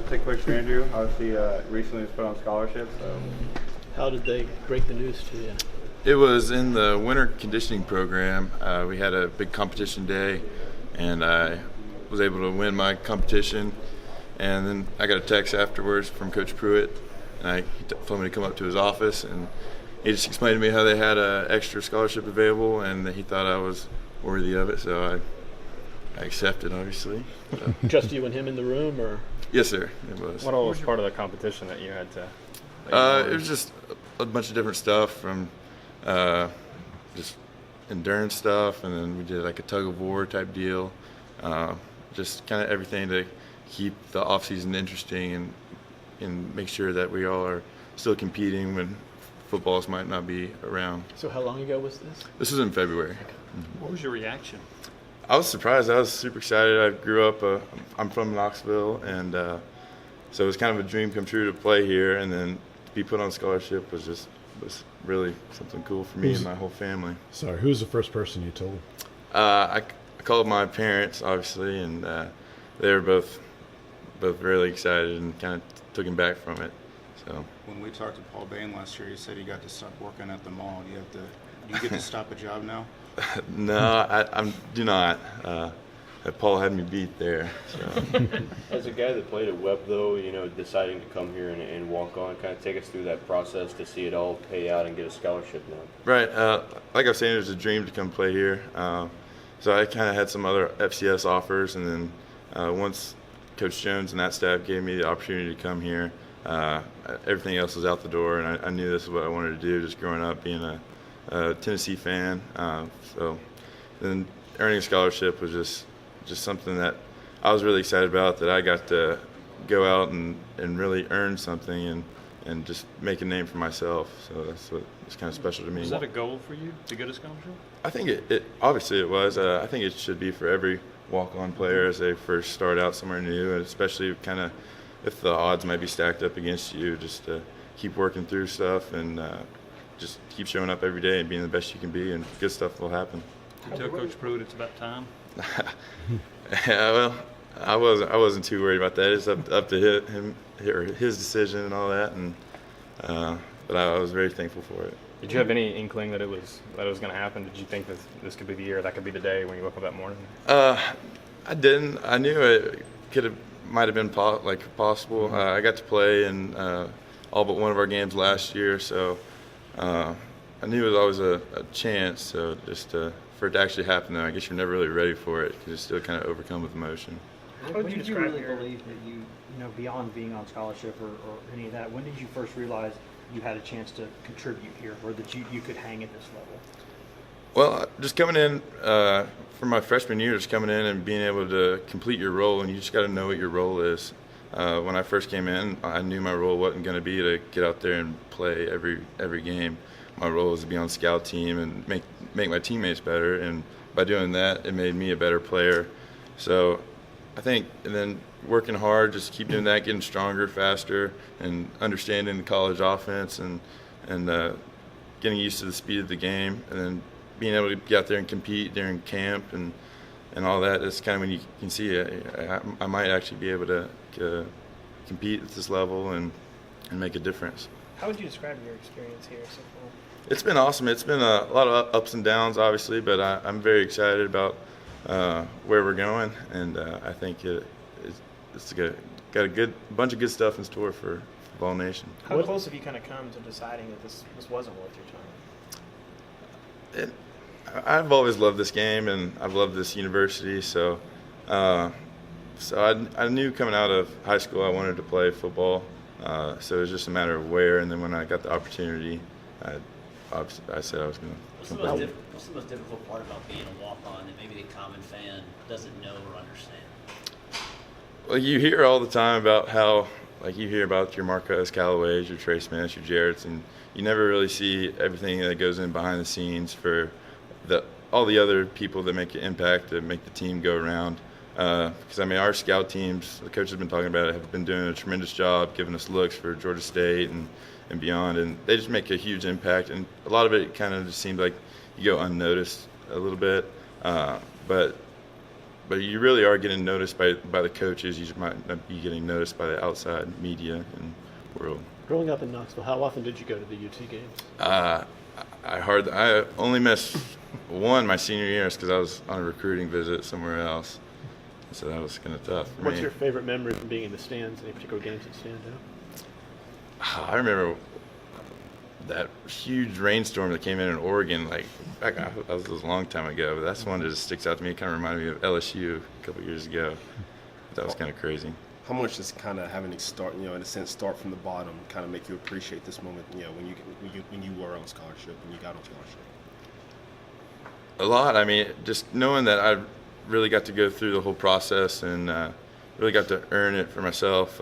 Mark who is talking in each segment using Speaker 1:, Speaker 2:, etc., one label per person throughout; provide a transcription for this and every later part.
Speaker 1: Take a quick for Andrew. Obviously, recently was put on scholarship. So,
Speaker 2: how did they break the news to you?
Speaker 3: It was in the winter conditioning program. We had a big competition day, and I was able to win my competition. And then I got a text afterwards from Coach Pruitt, and he told me to come up to his office, and he just explained to me how they had an extra scholarship available, and that he thought I was worthy of it. So I accepted, obviously. So.
Speaker 2: Just you and him in the room, or?
Speaker 3: Yes, sir. It was.
Speaker 4: What all was part of the competition that you had to?
Speaker 3: It was just a bunch of different stuff, from just endurance stuff, and then we did like a tug of war type deal. Just kind of everything to keep the off season interesting and make sure that we all are still competing when footballs might not be around.
Speaker 2: So how long ago was this?
Speaker 3: This was in February.
Speaker 4: What was your reaction?
Speaker 3: I was surprised. I was super excited. I grew up, I'm from Knoxville, and so it was kind of a dream come true to play here, and then to be put on scholarship was really something cool for me and my whole family.
Speaker 5: Sorry, who was the first person you told?
Speaker 3: I called my parents, obviously, and they were both really excited and kind of took him back from it. So
Speaker 6: when we talked to Paul Bain last year, he said he got to stop working at the mall. Do you get to stop a job now?
Speaker 3: No, I do not. Paul had me beat there. So.
Speaker 7: As a guy that played at Webb, though, deciding to come here and walk on, kind of take us through that process to see it all pay out and get a scholarship now.
Speaker 3: Right. Like I was saying, it was a dream to come play here. So I kind of had some other FCS offers, and then once Coach Jones and that staff gave me the opportunity to come here, everything else was out the door, and I knew this is what I wanted to do, just growing up being a Tennessee fan. So then earning a scholarship was just something that I was really excited about, that I got to go out and really earn something and just make a name for myself. So that's what is kind of special to me.
Speaker 4: Was that a goal for you to get a scholarship?
Speaker 3: I think it obviously it was. I think it should be for every walk-on player as they first start out somewhere new, and especially kind of if the odds might be stacked up against you, just to keep working through stuff and just keep showing up every day and being the best you can be, and good stuff will happen.
Speaker 4: You tell Coach Pruitt it's about time?
Speaker 3: Yeah, well, I wasn't too worried about that. It's up to him or his decision and all that, and but I was very thankful for it.
Speaker 4: Did you have any inkling that it was going to happen? Did you think that this could be the year, that could be the day when you woke up that morning?
Speaker 3: I didn't. I knew it might have been possible. I got to play in all but one of our games last year, so I knew it was always a chance. So just for it to actually happen, though, I guess you're never really ready for it because you're still kind of overcome with emotion.
Speaker 8: When did you really believe that you beyond being on scholarship or any of that, when did you first realize you had a chance to contribute here, or that you could hang at this level?
Speaker 3: Well, just coming in from my freshman year, just coming in and being able to complete your role, and you just got to know what your role is. When I first came in, I knew my role wasn't going to be to get out there and play every game. My role was to be on the scout team and make my teammates better, and by doing that, it made me a better player. So I think, and then working hard, just keep doing that, getting stronger, faster, and understanding the college offense and getting used to the speed of the game, and then being able to get out there and compete during camp and all that. That's kind of when you can see I might actually be able to compete at this level and make a difference.
Speaker 9: How would you describe your experience here so far?
Speaker 3: It's been awesome. It's been a lot of ups and downs, obviously, but I'm very excited about where we're going, and I think it's got a good bunch of good stuff in store for Vol Nation.
Speaker 9: How close have you kind of come to deciding that this wasn't worth your time?
Speaker 3: I've always loved this game, and I've loved this university, so I knew coming out of high school I wanted to play football, so it was just a matter of where, and then when I got the opportunity, I said I was going to.
Speaker 10: What's the most difficult part about being a walk-on that maybe the common fan doesn't know or understand?
Speaker 3: Well, you hear all the time about how, you hear about your Marquez Callaways, your Trey Smiths, your Jarretts, and you never really see everything that goes in behind the scenes for all the other people that make an impact, to make the team go around. Because, our scout teams, the coach has been talking about it, have been doing a tremendous job giving us looks for Georgia State and beyond, and they just make a huge impact. And a lot of it kind of just seems like you go unnoticed a little bit. But but you really are getting noticed by the coaches. You just might not be getting noticed by the outside media and world.
Speaker 2: Growing up in Knoxville, how often did you go to the UT games?
Speaker 3: I only missed one my senior year because I was on a recruiting visit somewhere else, so that was kind of tough for
Speaker 2: What's
Speaker 3: me.
Speaker 2: your favorite memory from being in the stands? Any particular games that stand out?
Speaker 3: I remember that huge rainstorm that came in Oregon. Like that was a long time ago, but that's one that just sticks out to me. It kind of reminded me of LSU a couple years ago. That was kind of crazy.
Speaker 11: How much does kind of having to start, in a sense, start from the bottom, kind of make you appreciate this moment, when you were on scholarship, when you got on scholarship?
Speaker 3: A lot. I mean, just knowing that I really got to go through the whole process and really got to earn it for myself.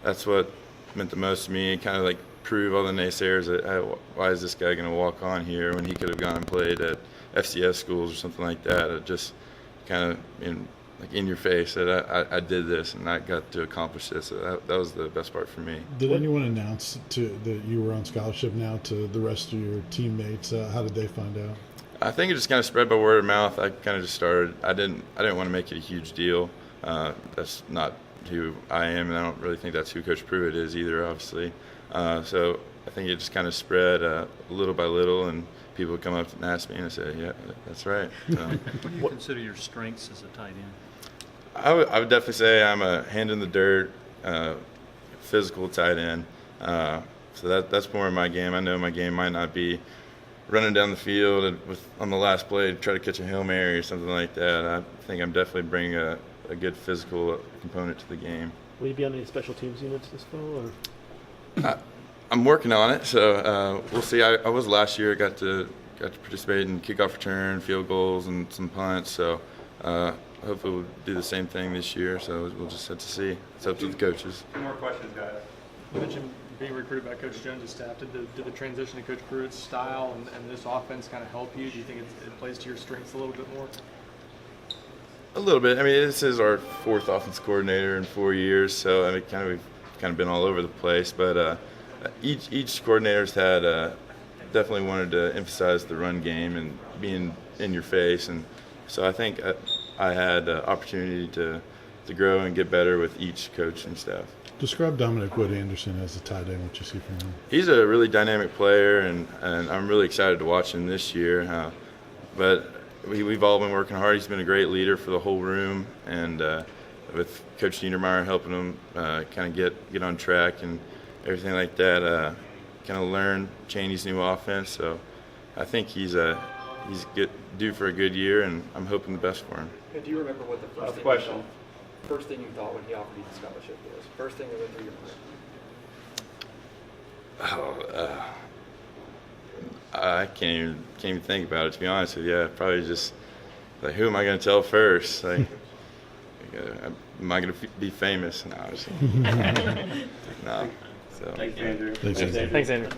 Speaker 3: That's what meant the most to me. Kind of like prove all the naysayers that why is this guy going to walk on here when he could have gone and played at FCS schools or something like that. It just kind of in your face that I did this and I got to accomplish this. So that was the best part for me.
Speaker 5: Did anyone announce that you were on scholarship now to the rest of your teammates? How did they find out?
Speaker 3: I think it just kind of spread by word of mouth. I kind of just started. I didn't want to make it a huge deal. That's not who I am, and I don't really think that's who Coach Pruitt is either, obviously. So I think it just kind of spread little by little, and people would come up and ask me, and I say, "Yeah, that's right." So,
Speaker 12: What do you consider your strengths as a tight end?
Speaker 3: I would definitely say I'm a hand in the dirt, physical tight end. So that's more of my game. I know my game might not be running down the field and on the last play to try to catch a Hail Mary or something like that. I think I'm definitely bringing a good physical component to the game.
Speaker 2: Will you be on any special teams units this fall? Or?
Speaker 3: I'm working on it, so we'll see. I was last year. I got to participate in kickoff return, field goals, and some punts. So hopefully we'll do the same thing this year. So we'll just have to see. It's up to the coaches.
Speaker 1: 2 more questions, guys.
Speaker 4: You mentioned being recruited by Coach Jones' staff. Did the transition to Coach Pruitt's style and this offense kind of help you? Do you think it plays to your strengths a little bit more?
Speaker 3: A little bit. I mean, this is our 4th offense coordinator in 4 years, so I mean, we've kind of been all over the place. But each coordinator's had definitely wanted to emphasize the run game and being in your face, and so I think I had opportunity to grow and get better with each coach and staff.
Speaker 5: Describe Dominic Wood Anderson as a tight end, what you see from him.
Speaker 3: He's a really dynamic player, and I'm really excited to watch him this year. But we've all been working hard. He's been a great leader for the whole room, and with Coach Niedermeyer helping him kind of get on track and everything like that, kind of learn Chaney's new offense. So I think he's due for a good year, and I'm hoping the best for him.
Speaker 13: And do you remember what the first thing you thought when he offered you the scholarship was? First thing that went through your mind?
Speaker 3: I can't even think about it, to be honest with you. Probably just like, who am I going to tell first? Like, am I going to be famous? No, no. So.
Speaker 1: Thanks, Andrew.
Speaker 5: Thanks, Andrew.
Speaker 4: Thanks, Andrew.